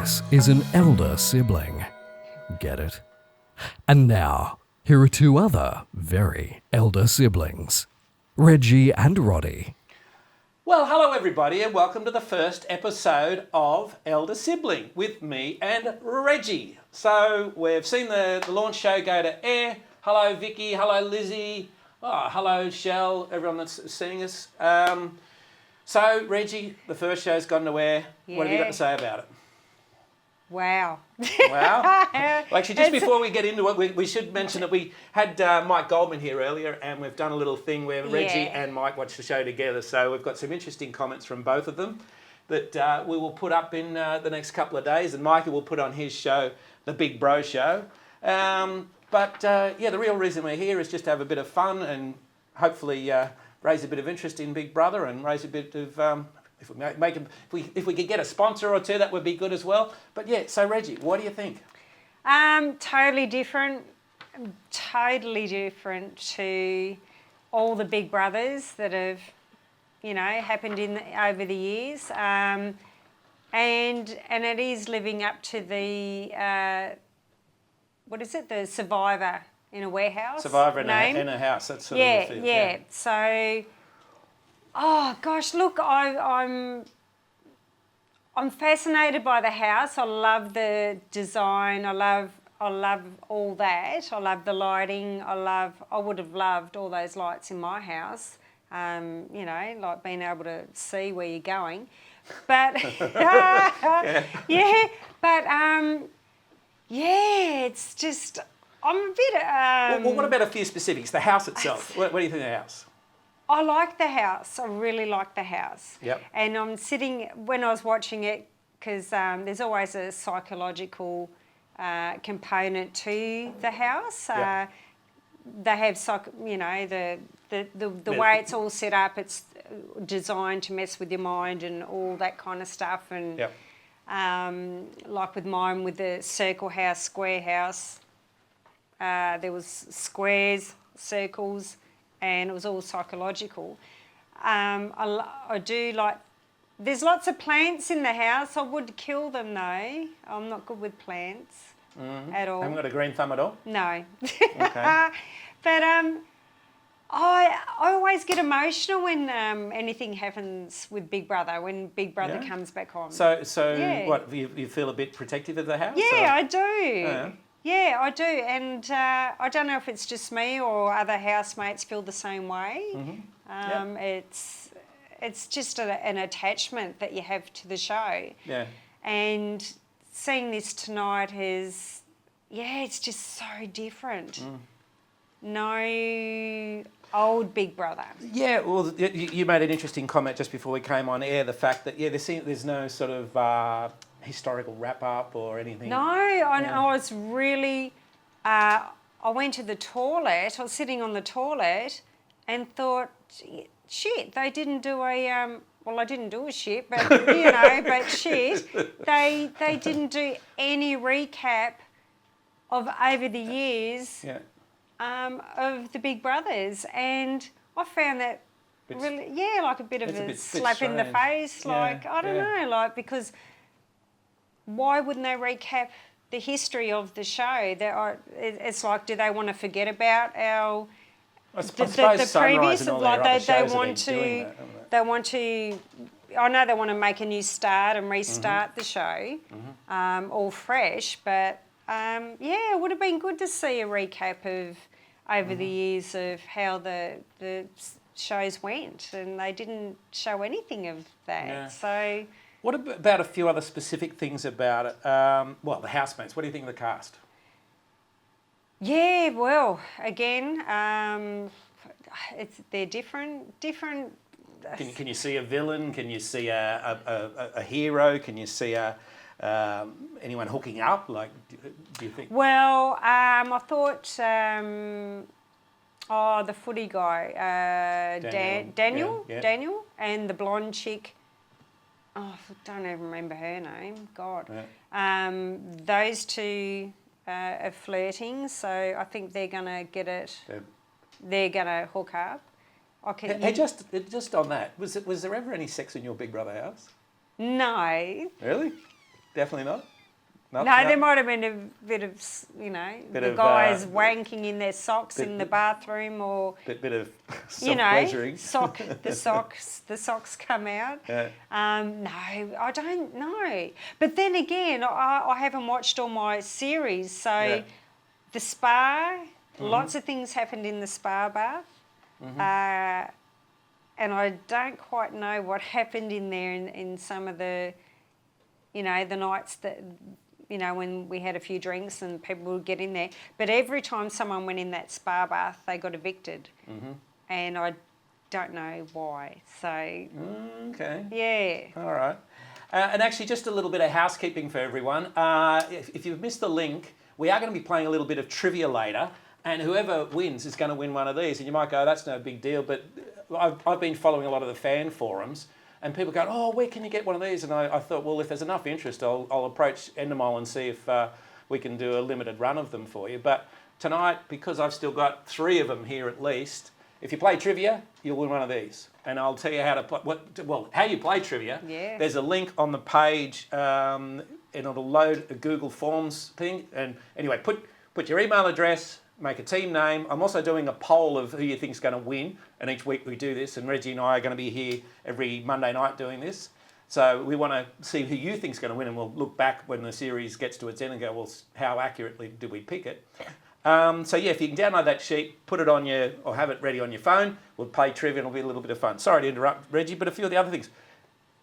This is an elder sibling. Get it? And now, here are two other very elder siblings, Reggie and Roddy. Well, hello everybody and welcome to the first episode of Elder Sibling with me and Reggie. So we've seen the launch show go to air. Hello Vicky, hello Lizzie, hello Shell, everyone that's seeing us. So Reggie, the first show's gone to air. Yeah. What have you got to say about it? Wow. Wow. Well, actually, just before we get into it, we should mention that we had Mike Goldman here earlier and we've done a little thing where Reggie and Mike watched the show together. So we've got some interesting comments from both of them that we will put up in the next couple of days, and Micah will put on his show, The Big Bro Show. But the real reason we're here is just to have a bit of fun and hopefully raise a bit of interest in Big Brother and raise a bit of... If we could get a sponsor or two, that would be good as well. But yeah, so Reggie, what do you think? Totally different to all the Big Brothers that have, happened over the years. And it is living up to the, the Survivor in a Warehouse. Survivor in a house, that's sort of the feel. Yeah. So... Oh gosh, look, I'm fascinated by the house. I love the design. I love all that. I love the lighting. I would have loved all those lights in my house. Like being able to see where you're going. But it's just I'm a bit. Well, what about a few specifics? The house itself. What do you think of the house? I like the house. I really like the house. Yep. And I'm sitting, when I was watching it, because there's always a psychological component to the house. Yep. They have, the way it's all set up, it's designed to mess with your mind and all that kind of stuff. And yep. Like with mine, with the circle house, square house, there was squares, circles, and it was all psychological. I do like... There's lots of plants in the house. I would kill them, though. I'm not good with plants at all. Haven't got a green thumb at all? No. Okay. But I always get emotional when anything happens with Big Brother, when Big Brother comes back on. So what, you feel a bit protective of the house? Yeah, I do. Yeah. Yeah, I do, and I don't know if it's just me or other housemates feel the same way. Mm-hmm. It's just an attachment that you have to the show. Yeah. And seeing this tonight it's just so different. No old Big Brother. Yeah, well, you made an interesting comment just before we came on air, the fact that, there's no sort of... historical wrap-up or anything? No, I was really... I went to the toilet, I was sitting on the toilet and thought, shit, they didn't do a... well, I didn't do a shit, but, but shit. They didn't do any recap of over the years of the Big Brothers. And I found that really, like a bit of a slap in the face. Like, I don't know, because... Why wouldn't they recap the history of the show? It's like, do they want to forget about the previous? Like they want to. I know they want to make a new start and restart the show, all fresh. But it would have been good to see a recap of over the years of how the shows went, and they didn't show anything of that. Yeah. So. What about a few other specific things about it? The housemates. What do you think of the cast? Yeah, well, again, they're different. Can you see a villain? Can you see a hero? Can you see anyone hooking up? Like, do you think? Well, I thought the footy guy, Daniel, and the blonde chick. Oh, I don't even remember her name. God. Yeah. Those two are flirting, so I think they're going to get it. They're going to hook up. Just on that, was there ever any sex in your Big Brother house? No. Really? Definitely not? No, there might have been a bit of, the guys wanking in their socks in the bathroom, or bit of self-pleasuring. The socks come out. Yeah. No, I don't know. But then again, I haven't watched all my series, so the spa, lots of things happened in the spa bath, and I don't quite know what happened in there in some of the, the nights that. When we had a few drinks and people would get in there. But every time someone went in that spa bath, they got evicted. And I don't know why. So, okay. Yeah. All right. And actually, just a little bit of housekeeping for everyone. If you've missed the link, we are going to be playing a little bit of trivia later. And whoever wins is going to win one of these. And you might go, that's no big deal. But I've been following a lot of the fan forums. And people go, oh, where can you get one of these? And I thought, well, if there's enough interest, I'll approach Endemol and see if we can do a limited run of them for you. But tonight, because I've still got 3 of them here at least, if you play trivia, you'll win one of these. And I'll tell you how to play, how you play trivia. Yeah. There's a link on the page, and it'll load a Google Forms thing. And anyway, put your email address, make a team name. I'm also doing a poll of who you think is going to win, and each week we do this, and Reggie and I are going to be here every Monday night doing this. So we want to see who you think is going to win, and we'll look back when the series gets to its end and go, well, how accurately did we pick it? So yeah, if you can download that sheet, put it on or have it ready on your phone, we'll play trivia and it'll be a little bit of fun. Sorry to interrupt, Reggie, but a few of the other things.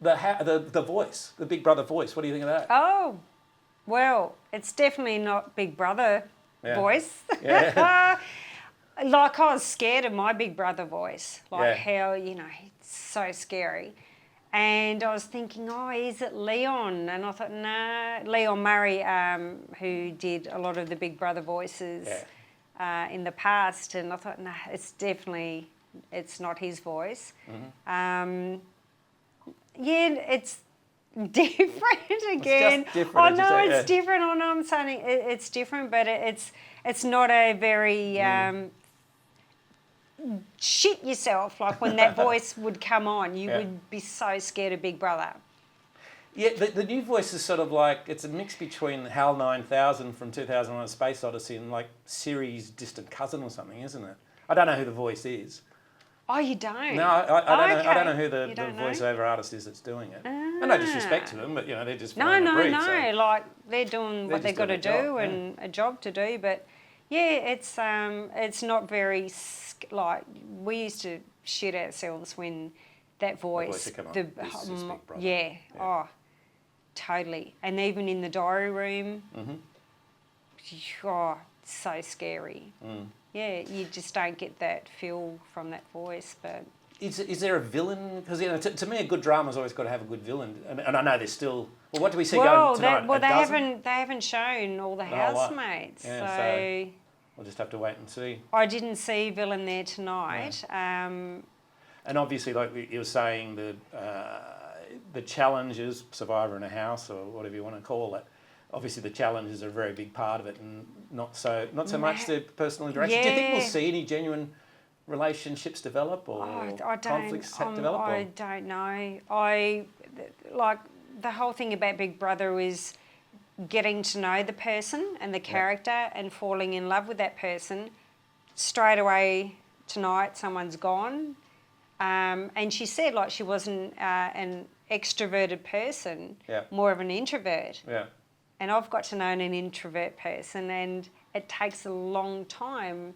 The voice, the Big Brother voice, what do you think of that? Oh, well, it's definitely not Big Brother voice. Yeah. Like, I was scared of my Big Brother voice, how, it's so scary. And I was thinking, oh, is it Leon? And I thought, nah, Leon Murray, who did a lot of the Big Brother voices in the past. And I thought, nah, it's not his voice. It's different again. It's just different, it's different. I know I'm saying it's different, but it's not a very shit yourself. Like when that voice would come on, you would be so scared of Big Brother. Yeah, the new voice is sort of like, it's a mix between HAL 9000 from 2001: A Space Odyssey and like Siri's distant cousin or something, isn't it? I don't know who the voice is. Oh, you don't? No, I don't know. Okay. I don't know who the don't know? voiceover artist is that's doing it. And no disrespect to them, but they're just No. brief, Like they're doing what they've got to doing a do job, and a job to do. But yeah, it's not very like we used to shit ourselves when that voice. would come on. This is Big Brother. Yeah. Oh, totally. And even in the diary room. Oh, it's so scary. Yeah, you just don't get that feel from that voice, but... Is there a villain? Because to me, a good drama's always got to have a good villain, and I know there's still. Well, what do we see going tonight? They haven't shown all the housemates, so we'll just have to wait and see. I didn't see villain there tonight. And obviously, like you were saying, the challenges, Survivor in a House or whatever you want to call it. Obviously, the challenges are a very big part of it, and not so much the personal interaction. Yeah. Do you think we'll see any genuine relationships develop or conflicts develop? I don't know. Like the whole thing about Big Brother is getting to know the person and the character and falling in love with that person. Straight away tonight, someone's gone, and she said like she wasn't an extroverted person, more of an introvert. Yeah. And I've got to know an introvert person, and it takes a long time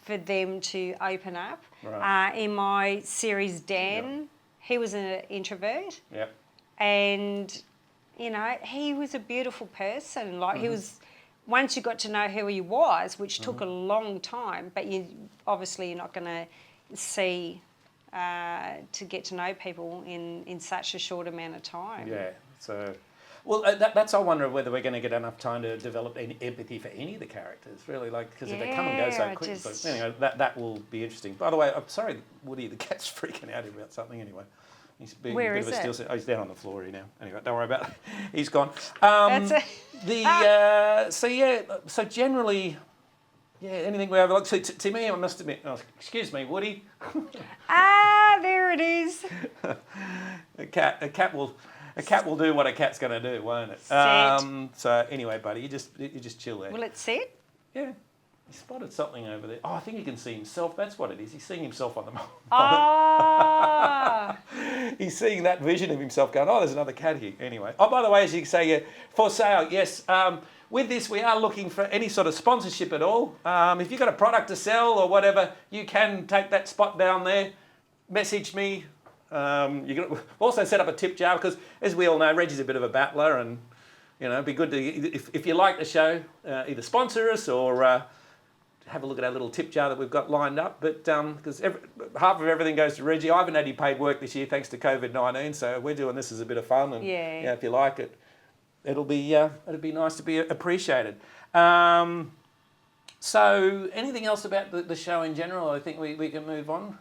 for them to open up. Right. In my series, Dan, he was an introvert. Yep. And, he was a beautiful person. Like, he was, once you got to know who he was, which took a long time, but you're not going to see, to get to know people in such a short amount of time. Yeah, so... Well, that's I wonder whether we're going to get enough time to develop any empathy for any of the characters, really, because if they come and go so quickly. So, anyway, that will be interesting. By the way, I'm sorry, Woody, the cat's freaking out about something anyway. He's being Where a bit is of a it? steel. He's down on the floor here now. Anyway, don't worry about it. He's gone. So generally, anything we overlook. So to me, I must admit, excuse me, Woody. There it is. A cat will A cat will do what a cat's going to do, won't it? Sit. So anyway, buddy, you just chill there. Will it sit? Yeah. He spotted something over there. Oh, I think he can see himself. That's what it is. He's seeing himself on the monitor. Ah. He's seeing that vision of himself going, oh, there's another cat here. Anyway. Oh, by the way, as you can say, for sale, yes. With this, we are looking for any sort of sponsorship at all. If you've got a product to sell or whatever, you can take that spot down there. Message me. You can also set up a tip jar because, as we all know, Reggie's a bit of a battler, and it'd be good to, if you like the show, either sponsor us or have a look at our little tip jar that we've got lined up. But because half of everything goes to Reggie. I haven't had any paid work this year thanks to COVID-19, so we're doing this as a bit of fun. And if you like it, it'll be nice to be appreciated. So anything else about the show in general? I think we can move on.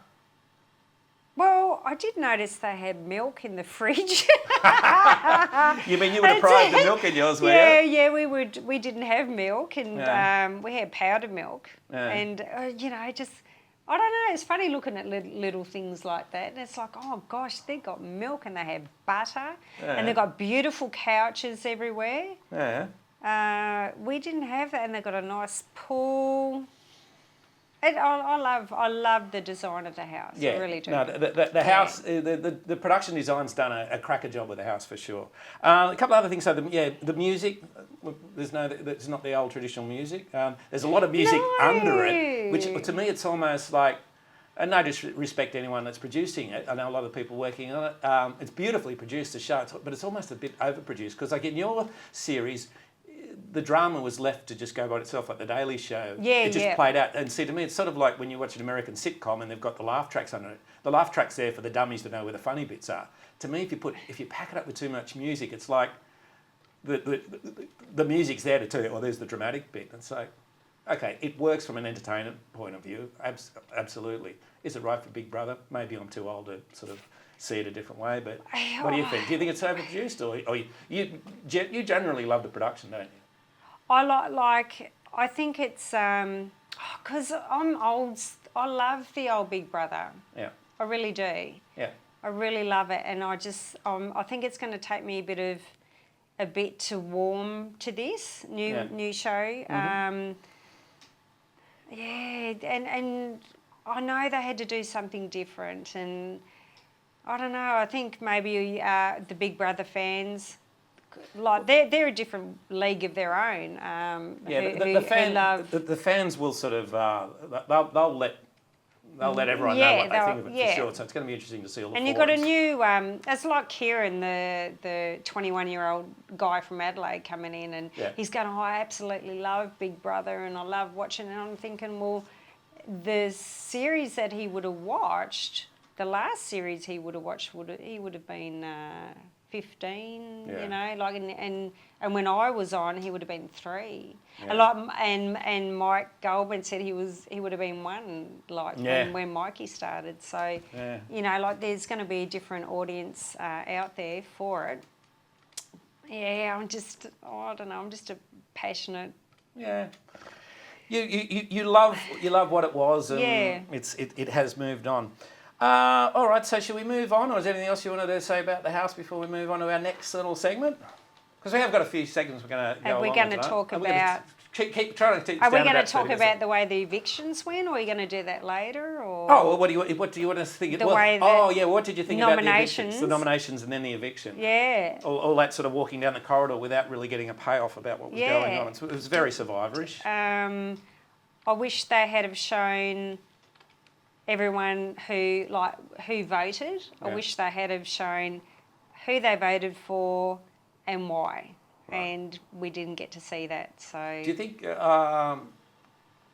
Well, I did notice they had milk in the fridge. You mean you would have private the milk in yours, were you? Yeah, we didn't have milk, and we had powdered milk, and I don't know. It's funny looking at little things like that, and it's like, oh gosh, they've got milk and they have butter, and they've got beautiful couches everywhere. Yeah. We didn't have that, and they've got a nice pool. I love the design of the house. Yeah, I really do. No, the house, the production design's done a cracker job with the house for sure. A couple of other things. So the music, there's not the old traditional music. There's a lot of music under it, which to me it's almost like, and no disrespect to anyone that's producing it. I know a lot of people working on it. It's beautifully produced, the show, but it's almost a bit overproduced because, like in your series, the drama was left to just go by itself, like The Daily Show. It just played out. And see, to me, it's sort of like when you watch an American sitcom and they've got the laugh tracks under it. The laugh track's there for the dummies to know where the funny bits are. To me, if you pack it up with too much music, it's like the music's there to tell you, oh, there's the dramatic bit. It's like, okay, it works from an entertainment point of view, absolutely. Is it right for Big Brother? Maybe I'm too old to sort of see it a different way, but what do you think? Do you think it's overproduced, or you generally love the production, don't you? I think it's because I'm old. I love the old Big Brother. Yeah. I really do. Yeah. I really love it, and I just I think it's going to take me a bit to warm to this new show. Mm-hmm. And I know they had to do something different, and I don't know. I think maybe the Big Brother fans, like they're a different league of their own. The fans will sort of they'll let everyone know what they think of it for sure. So it's going to be interesting to see all the. And you've got a new. It's like Kieran, the 21-year-old guy from Adelaide coming in, and he's going, oh, I absolutely love Big Brother, and I love watching it. And I'm thinking, well, the series that he would have watched, the last series he would have watched, he would have been 15, you know, like, and when I was on, he would have been 3. Yeah. And Mike Goldman said he would have been 1, like when Mikey started. So, you know, like there's going to be a different audience out there for it. Yeah, I don't know, I'm just a passionate. Yeah. You love what it was, and it has moved on. All right, so should we move on, or is there anything else you wanted to say about the house before we move on to our next little segment? Because we have got a few segments we're going to go along with. Are we going to talk about? Keep trying to teach. Are we going to talk about the way the evictions went, or are you going to do that later? Or well, what do you want to think? What did you think about the evictions, the nominations, and then the eviction? Yeah. All that sort of walking down the corridor without really getting a payoff about what was going on. It was very survivorish. I wish they had have shown everyone who voted. I wish they had have shown who they voted for and why. Right. And we didn't get to see that. So do you think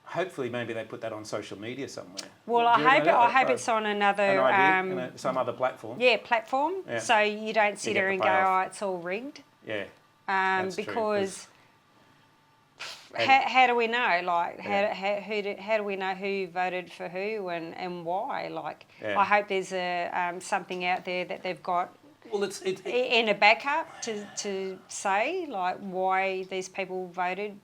hopefully maybe they put that on social media somewhere? Well, I hope it's on another some other platform. Yeah, platform. Yeah. So you don't sit there and go, oh, it's all rigged. Yeah. Because how do we know? Like, how do we know who voted for who and why? Like, I hope there's something out there that they've got. Well, it's in a backup to say like why these people voted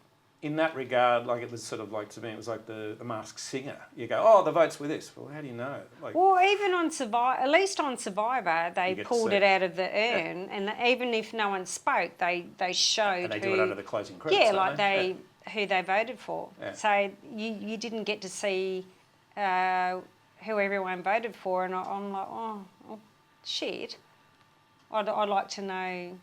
in that regard, like it was sort of like, to me, it was like the Masked Singer. You go, oh, the votes were this. Well, how do you know? Like, Well, even on Survivor, at least on Survivor, they You get to pulled see it it. out of the urn, and even if no one spoke, they showed and they who. do it under the closing credits. Yeah, don't like they? who they voted for. Yeah. So you didn't get to see who everyone voted for, and I'm like, oh shit. I'd like to know.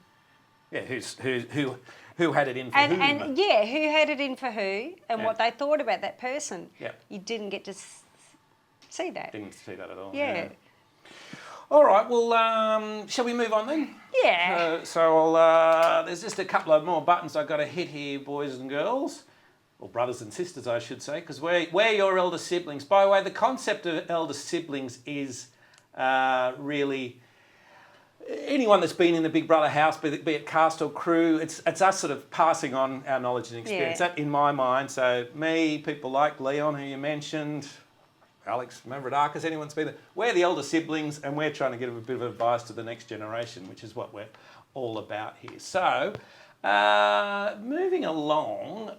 Yeah, who had it in for whom? And yeah, who had it in for who, and Yeah. what they thought about that person. Yeah. You didn't get to see that. Didn't see that at all. Yeah. All right, well, shall we move on then? Yeah. So I'll, there's just a couple of more buttons I've got to hit here, boys and girls. Or brothers and sisters, I should say, because we're your elder siblings. By the way, the concept of elder siblings is really... anyone that's been in the Big Brother house, be it cast or crew, it's us sort of passing on our knowledge and experience. Yeah. That, in my mind, so me, people like Leon, who you mentioned, Alex Mavrodakis, anyone's been there, we're the elder siblings and we're trying to give a bit of advice to the next generation, which is what we're all about here. So, moving along,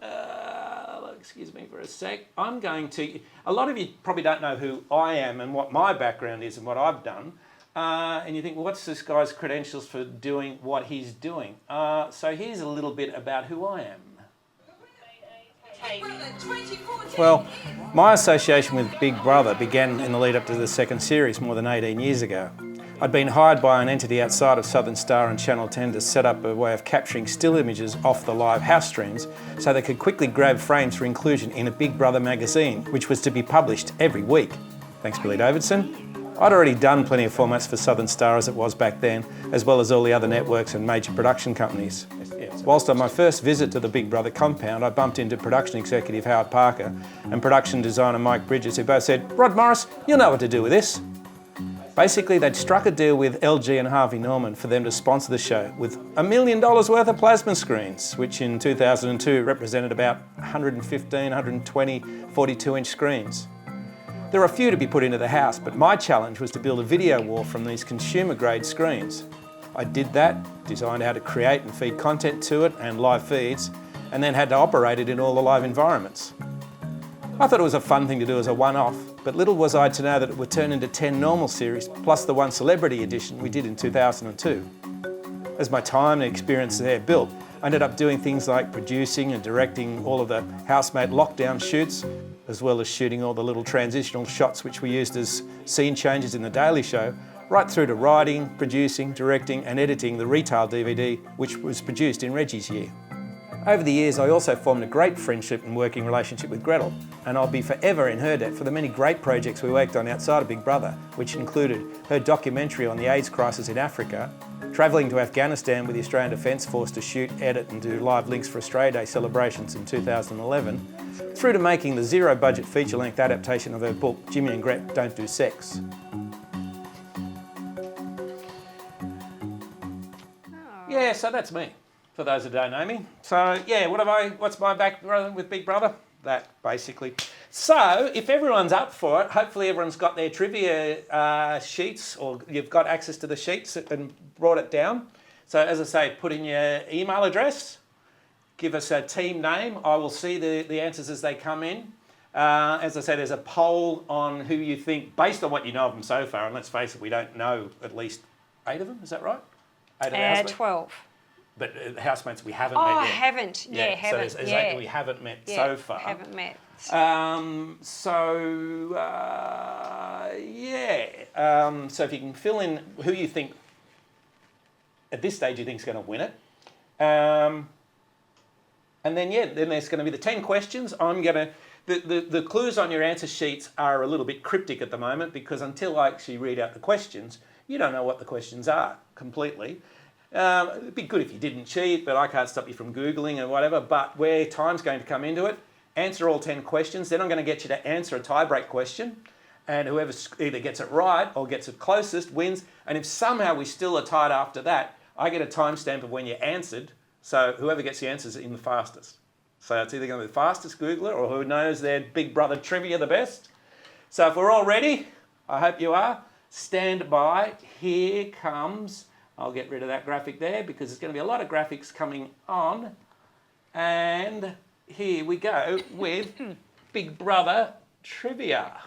excuse me for a sec, I'm going to... A lot of you probably don't know who I am and what my background is and what I've done. And you think, well, what's this guy's credentials for doing what he's doing? So here's a little bit about who I am. Well, my association with Big Brother began in the lead up to the second series more than 18 years ago. I'd been hired by an entity outside of Southern Star and Channel 10 to set up a way of capturing still images off the live house streams so they could quickly grab frames for inclusion in a Big Brother magazine, which was to be published every week. Thanks, Billy Davidson. I'd already done plenty of formats for Southern Star as it was back then, as well as all the other networks and major production companies. Whilst on my first visit to the Big Brother compound, I bumped into production executive Howard Parker and production designer Mike Bridges, who both said, "Rod Morris, you'll know what to do with this." Basically, they'd struck a deal with LG and Harvey Norman for them to sponsor the show with $1 million worth of plasma screens, which in 2002 represented about 115, 120 42-inch screens. There are a few to be put into the house, but my challenge was to build a video wall from these consumer-grade screens. I did that, designed how to create and feed content to it and live feeds, and then had to operate it in all the live environments. I thought it was a fun thing to do as a one-off, but little was I to know that it would turn into 10 normal series, plus the one celebrity edition we did in 2002. As my time and experience there built, I ended up doing things like producing and directing all of the housemate lockdown shoots, as well as shooting all the little transitional shots which we used as scene changes in The Daily Show, right through to writing, producing, directing and editing the retail DVD, which was produced in Reggie's year. Over the years, I also formed a great friendship and working relationship with Gretel, and I'll be forever in her debt for the many great projects we worked on outside of Big Brother, which included her documentary on the AIDS crisis in Africa, travelling to Afghanistan with the Australian Defence Force to shoot, edit and do live links for Australia Day celebrations in 2011, through to making the zero-budget feature-length adaptation of her book, Jimmy and Gret Don't Do Sex. Yeah, so that's me, for those that don't know me. So, yeah, what's my background with Big Brother? That, basically. So, if everyone's up for it, hopefully everyone's got their trivia sheets, or you've got access to the sheets and brought it down. So, as I say, put in your email address, give us a team name. I will see the answers as they come in. As I said, there's a poll on who you think, based on what you know of them so far, and let's face it, we don't know at least 8 of them, is that right? 8 of the housemates? 12. But housemates we haven't met yet. Haven't. Yeah, haven't. So there's 8 we haven't met so far. Haven't met. So if you can fill in who you think, at this stage, you think is going to win it. And then there's going to be the 10 questions. The clues on your answer sheets are a little bit cryptic at the moment because until I actually read out the questions, you don't know what the questions are completely. It'd be good if you didn't cheat, but I can't stop you from Googling and whatever. But where time's going to come into it, answer all 10 questions. Then I'm going to get you to answer a tie-break question. And whoever either gets it right or gets it closest wins. And if somehow we still are tied after that, I get a timestamp of when you answered. So whoever gets the answers in the fastest. So it's either going to be the fastest Googler or who knows their Big Brother trivia the best. So if we're all ready, I hope you are, stand by. Here comes... I'll get rid of that graphic there because there's going to be a lot of graphics coming on. And here we go with Big Brother trivia.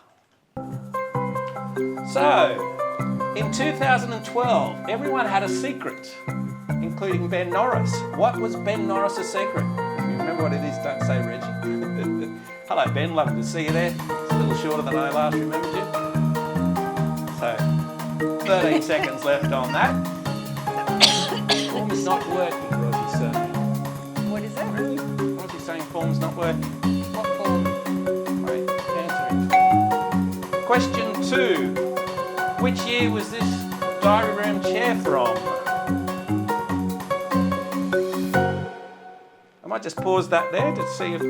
So, in 2012, everyone had a secret, including Ben Norris. What was Ben Norris' secret? If you remember what it is, don't say Reggie. Hello, Ben. Lovely to see you there. It's a little shorter than I last remembered you. So, 13 seconds left on that. Form's not working, Rossie's saying. What is that? Really? Rossie's saying form's not working. What form? Wait, answering. Question 2. Which year was this diary room chair from? I might just pause that there to see if...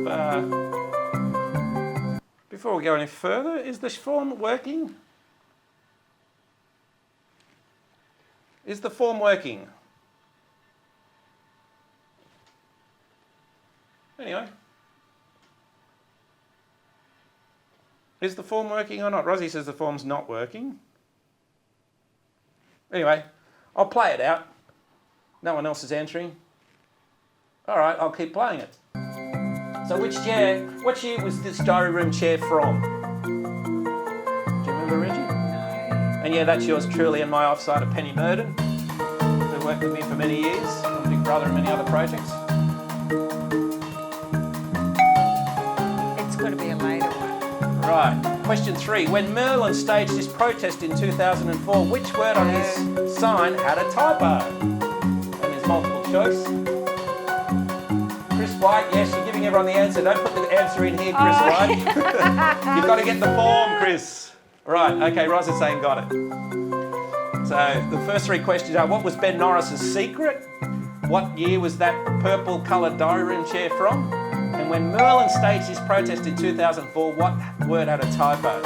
before we go any further, is this form working? Is the form working? Anyway. Is the form working or not? Rosie says the form's not working. Anyway, I'll play it out. No one else is answering. All right, I'll keep playing it. So what year was this diary room chair from? Do you remember, Reggie? No. And yeah, that's yours truly and my offsider, Penny Murden, who worked with me for many years on Big Brother and many other projects. It's got to be a later one. Right. Question 3. When Merlin staged his protest in 2004, which word on his sign had a typo? And there's multiple choice. Chris White, yes, you're giving everyone the answer. Don't put the answer in here, Chris White. You've got to get the form, Chris. Right, okay, Roz is saying got it. So the first 3 questions are, what was Ben Norris's secret? What year was that purple coloured diary room chair from? And when Merlin staged his protest in 2004, what word had a typo?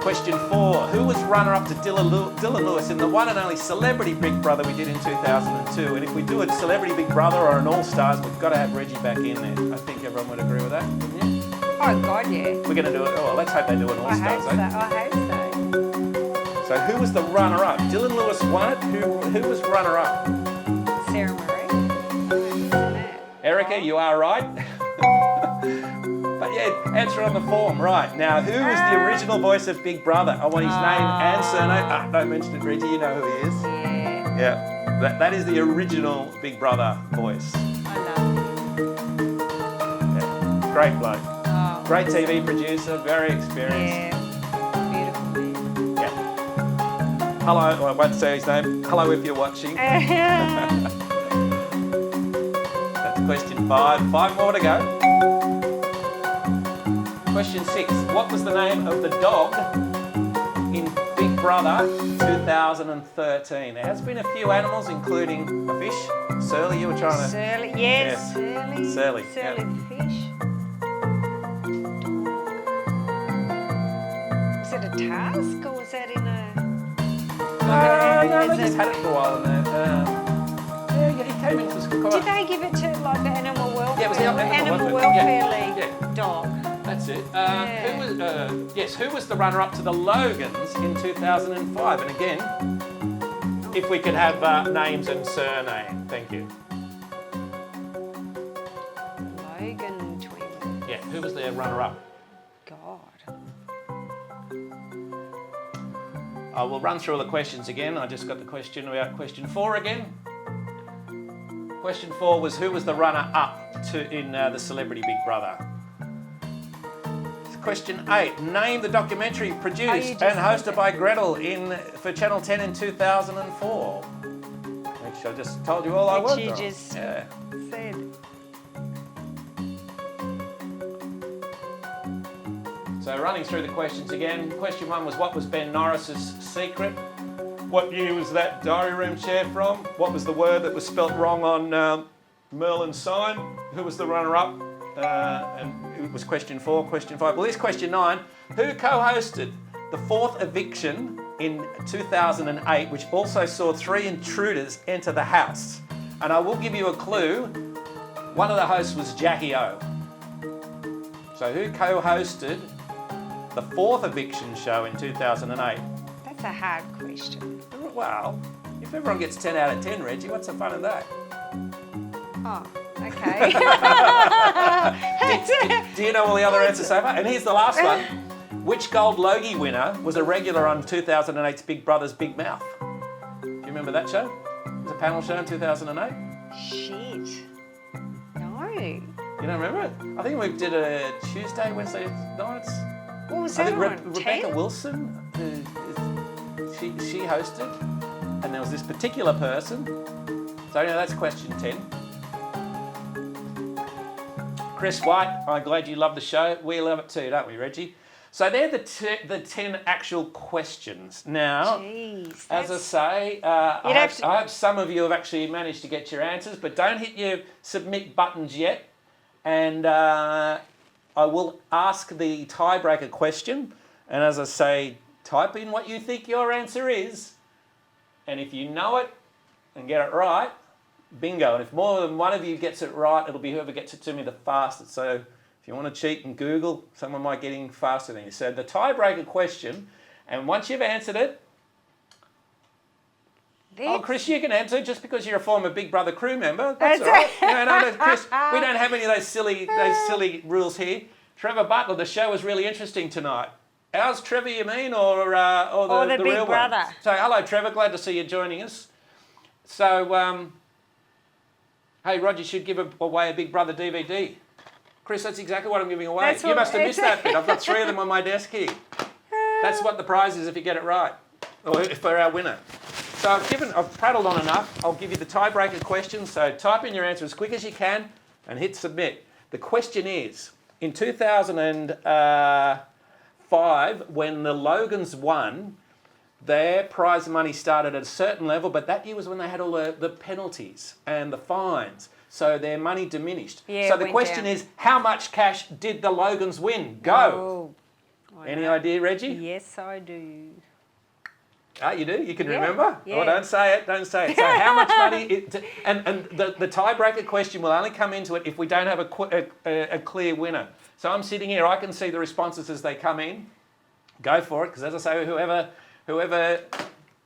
Question 4. Who was runner-up to Dylan Lewis in the one and only Celebrity Big Brother we did in 2002? And if we do a Celebrity Big Brother or an All-Stars, we've got to have Reggie back in there. I think everyone would agree with that, wouldn't you? Oh, God, yeah. We're going to do it. Oh, let's hope they do an All-Stars, I hope so. So who was the runner-up? Dylan Lewis won it. Who was runner-up? Sarah Marie. Erica, you are right. But yeah, answer on the form. Right. Now, who was the original voice of Big Brother? I want his name and surname. Don't mention it, Reggie. You know who he is. Yeah. Yeah. That is the original Big Brother voice. I love him. Yeah. Great bloke. Oh, Great TV producer. Very experienced. yeah. Beautiful man. Yeah. Hello. I won't say his name. Hello if you're watching. That's question 5. 5 more to go. Question 6. What was the name of the dog in Big Brother 2013? There has been a few animals, including a fish. Surly, you were trying to... Surly, yes. Yeah. Surly. Surly, Surly yeah. the fish. Was it a task or was that in a... No, they just had it for a while in there. Yeah, he came into the school. Did they give it to like the animal welfare? Yeah, it was the animal welfare welfare league dog. That's it. Who was the runner-up to the Logans in 2005? And again, if we could have names and surname. Thank you. Logan twins. Yeah, who was their runner-up? God. I will run through all the questions again. I just got the question about question 4 again. Question 4 was who was the runner-up to in the Celebrity Big Brother? Question 8. Name the documentary produced and hosted by Gretel for Channel 10 in 2004. Which I just told you all I was. You just said. So running through the questions again. Question 1 was what was Ben Norris's secret? What year was that diary room chair from? What was the word that was spelt wrong on Merlin's sign? Who was the runner-up? And it was question 4. Question 5. Well, here's question 9. Who co-hosted the 4th eviction in 2008, which also saw 3 intruders enter the house? And I will give you a clue. One of the hosts was Jackie O. So who co-hosted the 4th eviction show in 2008? That's a hard question. Well, if everyone gets 10 out of 10, Reggie, what's the fun of that? Oh, Okay. Do you know all the other answers so far? And here's the last one. Which Gold Logie winner was a regular on 2008's Big Brother's Big Mouth? Do you remember that show? It was a panel show in 2008. Shit. No. You don't remember it? I think we did a Tuesday, Wednesday nights. What was I that think on? Rebecca 10? Wilson, she hosted, and there was this particular person. So that's question 10. Chris White, I'm glad you love the show. We love it too, don't we, Reggie? So they're the 10 actual questions. Now, Jeez, as I say, I to- hope some of you have actually managed to get your answers, but don't hit your submit buttons yet. And I will ask the tiebreaker question. And as I say, type in what you think your answer is. And if you know it and get it right, bingo. And if more than one of you gets it right, it'll be whoever gets it to me the fastest. So if you want to cheat and Google, someone might get in faster than you. So the tiebreaker question, and once you've answered it, oh, Chris, you can answer just because you're a former Big Brother crew member. That's all right. No, Chris, we don't have any of those silly rules here. Trevor Butler, the show was really interesting tonight. How's Trevor, you mean, or the Big real Brother? one? So, hello, Trevor. Glad to see you joining us. So, hey, Rod, you should give away a Big Brother DVD. Chris, that's exactly what I'm giving away. You must have missed that bit. I've got 3 of them on my desk here. That's what the prize is if you get it right, or for our winner. So I've prattled on enough. I'll give you the tiebreaker question. So type in your answer as quick as you can and hit submit. The question is, in 2005, when the Logans won, their prize money started at a certain level, but that year was when they had all the penalties and the fines. So their money diminished. Yeah, so the went question down. is, how much cash did the Logans win? Go. Oh, Any idea, Reggie? Yes, I do. Ah, you do? You can Yeah, remember? yeah. Oh, don't say it. So how much money... And the tiebreaker question will only come into it if we don't have a clear winner. So I'm sitting here. I can see the responses as they come in. Go for it, because as I say, whoever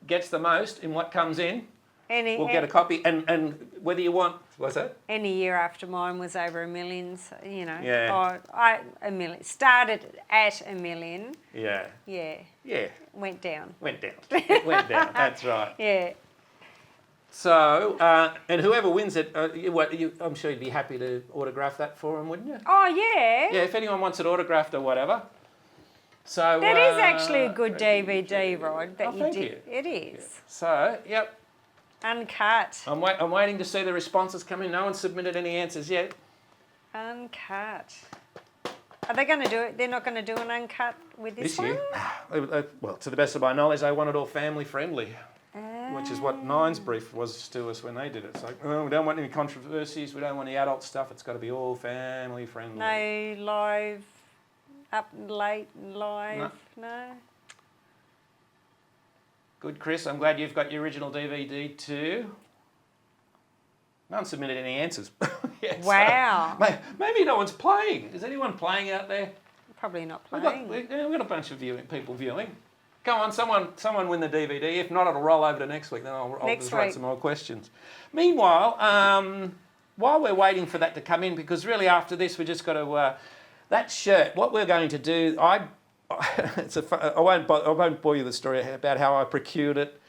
gets the most in what comes in will get a copy. And whether you want... What's that? Any year after mine was over $1 million, so, you know. Yeah. $1 million. Started at $1 million. Yeah. Yeah. Yeah. Went down. It went down. That's right. Yeah. So, and whoever wins it, I'm sure you'd be happy to autograph that for them, wouldn't you? Oh, yeah. Yeah, if anyone wants it autographed or whatever. So That is actually a good DVD, Rod, that you thank did. you. It is. So, yep. Uncut. I'm waiting to see the responses come in. No one's submitted any answers yet. Uncut. Are they going to do it? They're not going to do an uncut with this one? year. Well, to the best of my knowledge, they want it all family friendly, which is what Nine's brief was to us when they did it. It's like, oh, we don't want any controversies. We don't want any adult stuff. It's got to be all family friendly. No live, up late live, no? Good, Chris. I'm glad you've got your original DVD too. No one submitted any answers. Yeah, Wow. So maybe no one's playing. Is anyone playing out there? Probably not We've playing. got a bunch of people viewing. Come on, someone win the DVD. If not, it'll roll over to next week. Then I'll Next just write week. some more questions. Meanwhile, while we're waiting for that to come in, because really after this we just got to that shirt. What we're going to do, I won't bore you with the story about how I procured it,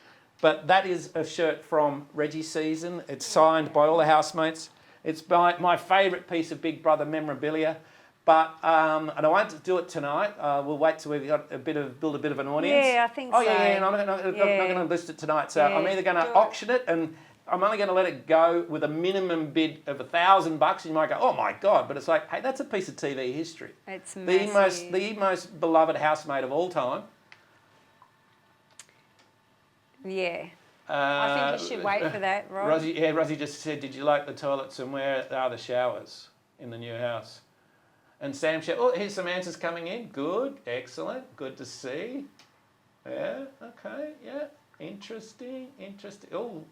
but that is a shirt from Reggie's season. It's signed by all the housemates. It's my favourite piece of Big Brother memorabilia. But and I won't do it tonight. We'll wait till we've got build a bit of an audience. Yeah, I think so. so. And I'm not going to list it tonight. So Yeah, I'm either going to auction it, and I'm only going to let it go with a minimum bid of $1,000. You might go, oh my God! But it's like, hey, that's a piece of TV history. It's massive. The most beloved housemate of all time. Yeah. I think you should wait for that, Rod. Rosie just said, did you like the toilets and where are the showers in the new house? And Sam said, oh, here's some answers coming in. Good, excellent, good to see. Yeah, okay, yeah, interesting. Oh,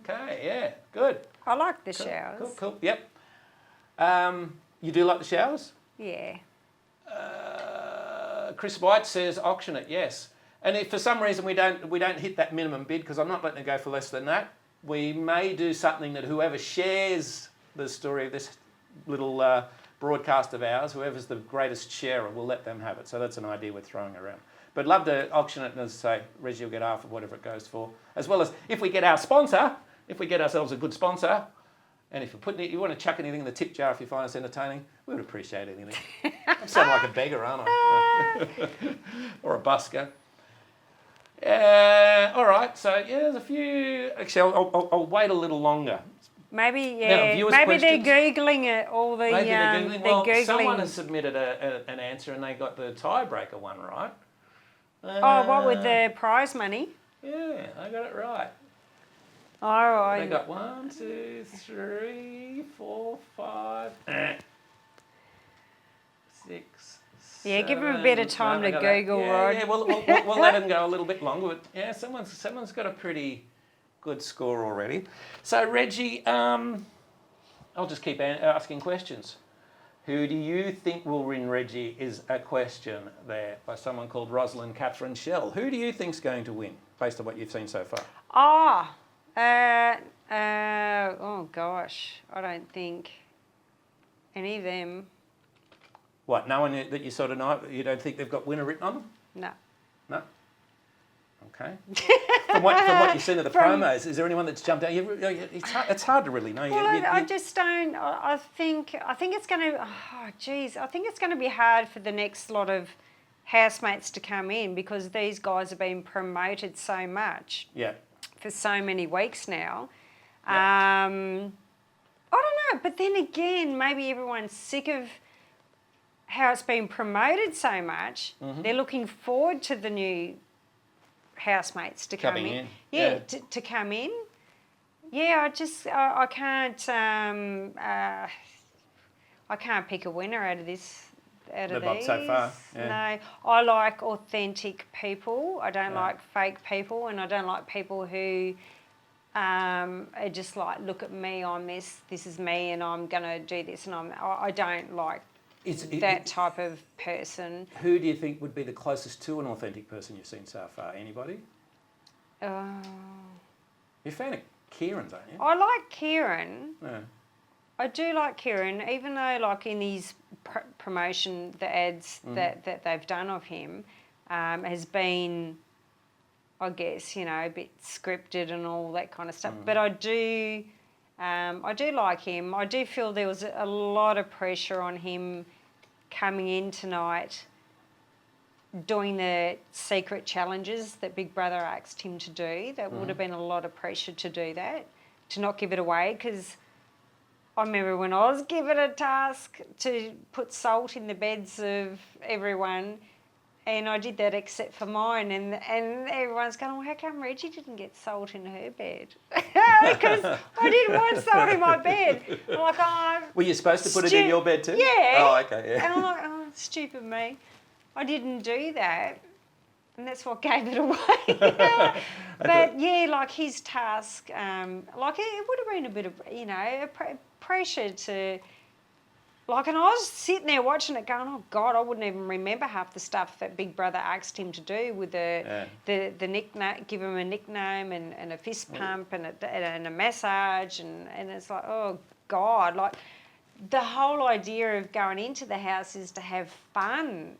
okay, yeah, good. I like the showers. Cool, yep. You do like the showers? Yeah. Chris White says auction it, yes. And if for some reason we don't hit that minimum bid, because I'm not letting it go for less than that, we may do something that whoever shares the story of this little broadcast of ours. Whoever's the greatest sharer, we'll let them have it. So that's an idea we're throwing around. But love to auction it and, as I say, Reggie will get half of whatever it goes for. As well as if we get our sponsor, if we get ourselves a good sponsor, and if you want to chuck anything in the tip jar if you find us entertaining, we would appreciate anything. I sound like a beggar, aren't I? Or a busker. All right, so yeah, there's a few. Actually, I'll wait a little longer. Maybe, Now, yeah. viewers' Maybe questions? they're Googling it, all the... Maybe they're Googling. Well, Googling. someone has submitted an answer and they got the tiebreaker one right. What with the prize money? Yeah, I got it right. Oh, They got 1, 2, 3, 4, 5, 6. Yeah, give them a bit of time to Google, Rod. Yeah, we'll let them go a little bit longer. But yeah, someone's got a pretty good score already. So Reggie, I'll just keep asking questions. Who do you think will win, Reggie, is a question there by someone called Rosalind Catherine Shell. Who do you think's going to win, based on what you've seen so far? Oh gosh, I don't think any of them. What, no one that you sort of know, you don't think they've got winner written on them? No. No? Okay. From what you've seen of the promos, is there anyone that's jumped out? It's hard to really know. Well, I just don't. I think it's going to. Oh, geez, I think it's going to be hard for the next lot of housemates to come in because these guys have been promoted so much. Yeah. For so many weeks now. Yep. I don't know, but then again, maybe everyone's sick of how it's been promoted so much. Mm-hmm. They're looking forward to the new housemates to come in. Yeah, to come in. Yeah, I can't pick a winner out of this. Out of these. So far. Yeah. No, I like authentic people. I don't like fake people, and I don't like people who are just like, look at me, I'm this is me, and I'm gonna do this, and I don't like that type of person. Who do you think would be the closest to an authentic person you've seen so far? Anybody? You're a fan of Kieran's, aren't you? I like Kieran. Yeah. I do like Kieran, even though like in his promotion, the ads that they've done of him has been, I guess, a bit scripted and all that kind of stuff. But I do like him. I do feel there was a lot of pressure on him coming in tonight, doing the secret challenges that Big Brother asked him to do. That would have been a lot of pressure to do that, to not give it away, because I remember when I was given a task to put salt in the beds of everyone, and I did that except for mine, and everyone's going, well, how come Reggie didn't get salt in her bed? Because I didn't want salt in my bed. I'm like, oh... Were you supposed to put it in your bed too? Yeah. Oh, okay, yeah. And I'm like, oh, stupid me. I didn't do that, and that's what gave it away. But yeah, like his task, like it would have been a bit of, pressure to, like, and I was sitting there watching it going, oh God, I wouldn't even remember half the stuff that Big Brother asked him to do with the nickname, give him a nickname and a fist pump and a massage, and it's like, oh God, like the whole idea of going into the house is to have fun.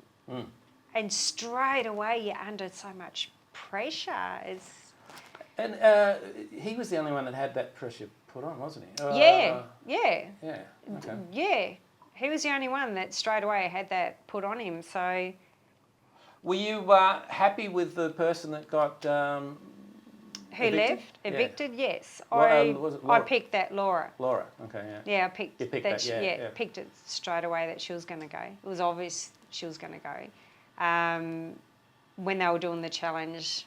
And straight away you're under so much pressure. And he was the only one that had that pressure put on, wasn't he? Yeah. Okay. Yeah. He was the only one that straight away had that put on him. So, were you happy with the person that got who evicted? left? Evicted? Yeah. Yes. Was it Laura? I picked that, Laura. Laura. Okay. Yeah. Yeah, I picked. You picked that. Picked it straight away that she was going to go. It was obvious she was going to go. When they were doing the challenge,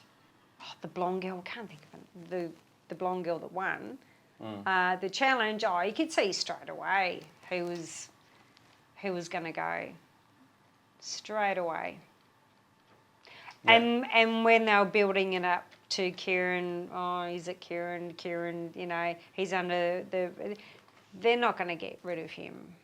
the blonde girl, I can't think of it, the blonde girl that won, the challenge, you could see straight away who was going to go, straight away. Yeah. And when they were building it up to Kieran, is it Kieran, he's under they're not going to get rid of him.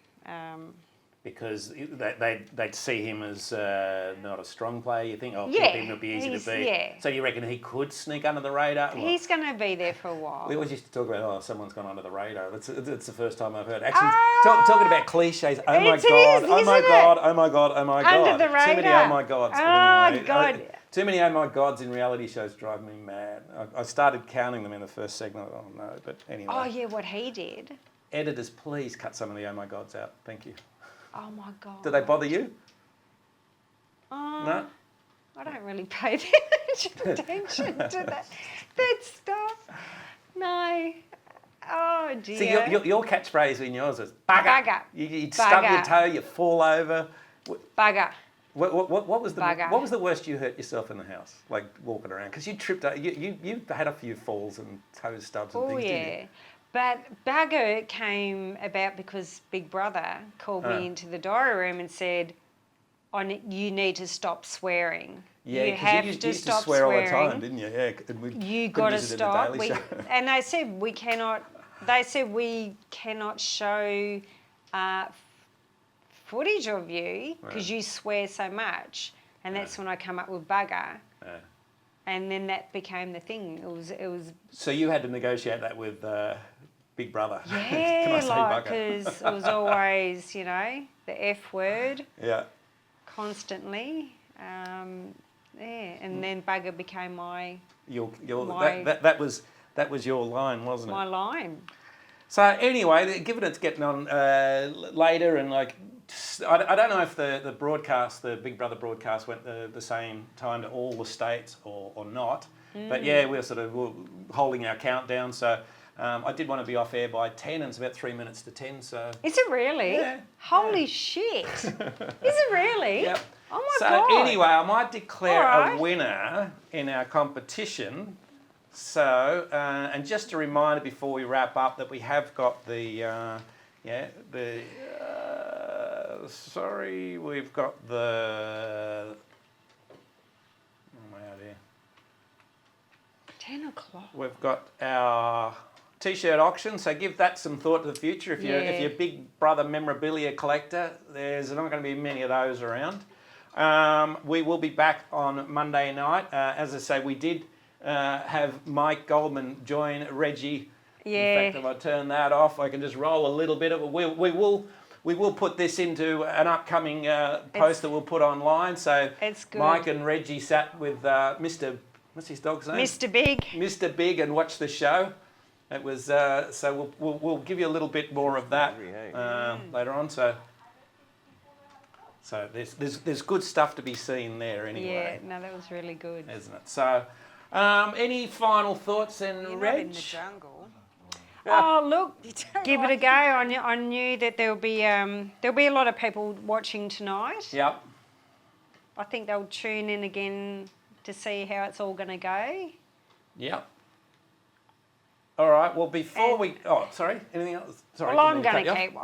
because they'd see him as not a strong player. You think, Yeah, him would be easy to beat. yeah. So you reckon he could sneak under the radar? He's going to be there for a while. We always used to talk about, someone's gone under the radar. It's the first time I've heard. Actually, talking about cliches. Oh my God! Oh my God! Oh my God! Oh my God! Under the radar. Too many oh my gods. Oh God! Too many oh my gods in reality shows drive me mad. I started counting them in the first segment. Oh no! But anyway. Oh yeah, what he did. Editors, please cut some of the oh my gods out. Thank you. Oh my God. Do they bother you? No? I don't really pay that much attention to that stuff. No. Oh dear. See, your catchphrase in yours is bugger. Bugger. You stub your toe, you fall over. Bugger. What was the Bugger. what was the worst you hurt yourself in the house, like walking around? Because you tripped. You had a few falls and toe stubs and things. Didn't you? But bugger came about because Big Brother called me into the diary room and said, "You need to stop swearing. Yeah, you have you to used stop to swear swearing. all the time, didn't you? Yeah, You got to stop." And they said we cannot. They said we cannot show footage of you because you swear so much. And that's when I come up with bugger. And then that became the thing. It was. So you had to negotiate that with Big Brother. Yeah, Can I say bugger? because it was always, the F word. Yeah. Constantly. And then bugger became my that was your line, wasn't it? my line. So anyway, given it's getting on later, and I don't know if the Big Brother broadcast went the same time to all the states or not. But yeah, we're holding our countdown. So I did want to be off air by 10, and it's about 3 minutes to 10. So is it really? Yeah. Holy shit! Is it really? Yep. Oh my God! So anyway, I might declare All right. a winner in our competition. So, and just a reminder before we wrap up that we have got we've got the, oh my out here. 10 o'clock. We've got our T-shirt auction, so give that some thought to the future. If you're a Big Brother memorabilia collector, there's not going to be many of those around. We will be back on Monday night. As I say, we did have Mike Goldman join Reggie. Yeah. In fact, if I turn that off, I can just roll a little bit of it. We will put this into an upcoming post that we'll put online. So it's good. Mike and Reggie sat with Mr. What's his dog's name? Mr. Big. Mr. Big, and watched the show. It was so we'll give you a little bit more of that later on. So there's good stuff to be seen there anyway. Yeah, no, that was really good. Isn't it? So, any final thoughts then, You're Reg? not in the jungle. Oh look, give it a go. I knew that there'll be a lot of people watching tonight. Yep. I think they'll tune in again to see how it's all going to go. Yep. All right. Well, before we... Oh, sorry. Anything else? Sorry. Well, I'm going to keep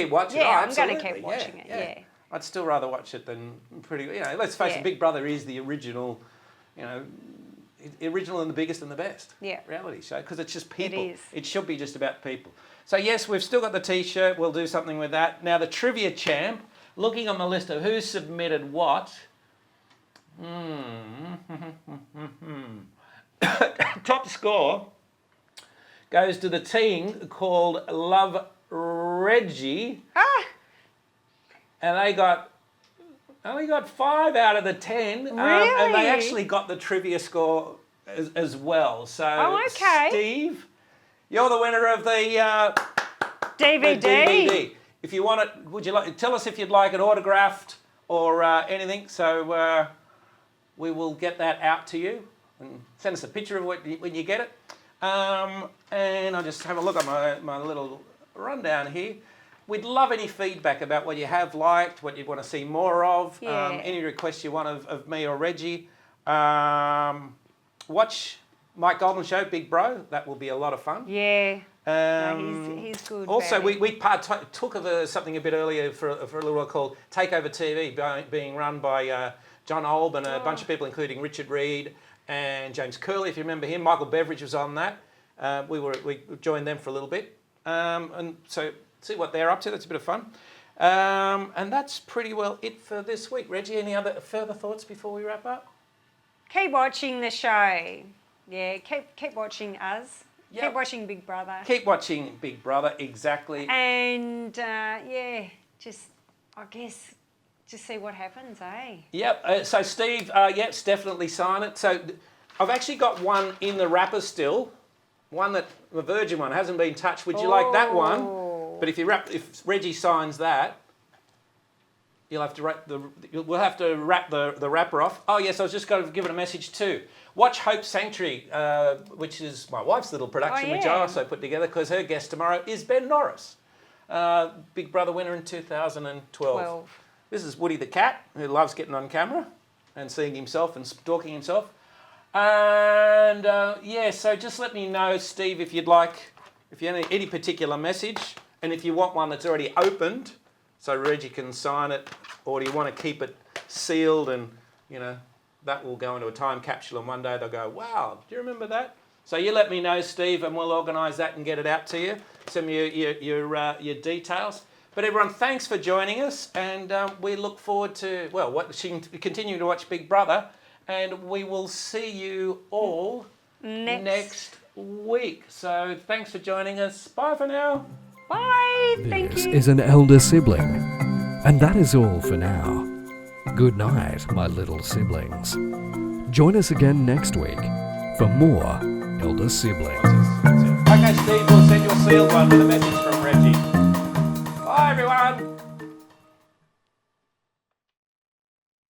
watching. Yeah, Oh, I'm going to absolutely. keep watching it. Yeah. I'd still rather watch it than let's face it, Big Brother is the original, original and the biggest and the best reality show, because it's just people. It is. It should be just about people. So yes, we've still got the T-shirt. We'll do something with that. Now the trivia champ, looking on the list of who submitted what. Top score goes to the team called Love Reggie. And they only got 5 out of the 10. Really? And they actually got the trivia score as well. So, Steve, you're the winner of the DVD. The DVD. If you want it, would you like? Tell us if you'd like it autographed or anything. So we will get that out to you, and send us a picture of it when you get it. And I'll just have a look at my little rundown here. We'd love any feedback about what you have liked, what you want to see more of, any requests you want of me or Reggie. Watch Mike Goldman's show, Big Bro. That will be a lot of fun. Yeah. No, he's good. Also, Barry. we partook of something a bit earlier for a little while called Takeover TV, being run by John Olb and a bunch of people, including Richard Reed and James Curley, if you remember him. Michael Beveridge was on that. We joined them for a little bit. And so see what they're up to. That's a bit of fun. And that's pretty well it for this week. Reggie, any other further thoughts before we wrap up? Keep watching the show. Yeah, keep watching us. Yep. Keep watching Big Brother. Keep watching Big Brother, exactly. And just see what happens, eh? Yep. So Steve, yes, definitely sign it. So I've actually got one in the wrapper still, one that the Virgin one hasn't been touched. Would you like that one? But if Reggie signs that, we'll have to wrap the wrapper off. Oh yes, I was just going to give it a message too. Watch Hope Sanctuary, which is my wife's little production, which I also put together because her guest tomorrow is Ben Norris, Big Brother winner in 2012. This is Woody the cat, who loves getting on camera and seeing himself and stalking himself. And so just let me know, Steve, if you have any particular message, and if you want one that's already opened, so Reggie can sign it, or do you want to keep it sealed and, that will go into a time capsule and one day they'll go, wow, do you remember that? So you let me know, Steve, and we'll organise that and get it out to you. Send me your details. But everyone, thanks for joining us, and we look forward to, continue to watch Big Brother, and we will see you all next week. So thanks for joining us. Bye for now. Bye. Thank you. This is an elder sibling, and that is all for now. Good night, my little siblings. Join us again next week for more Elder Siblings. Okay, Steve, we'll send you a sealed one with a message from Reggie. Bye, everyone.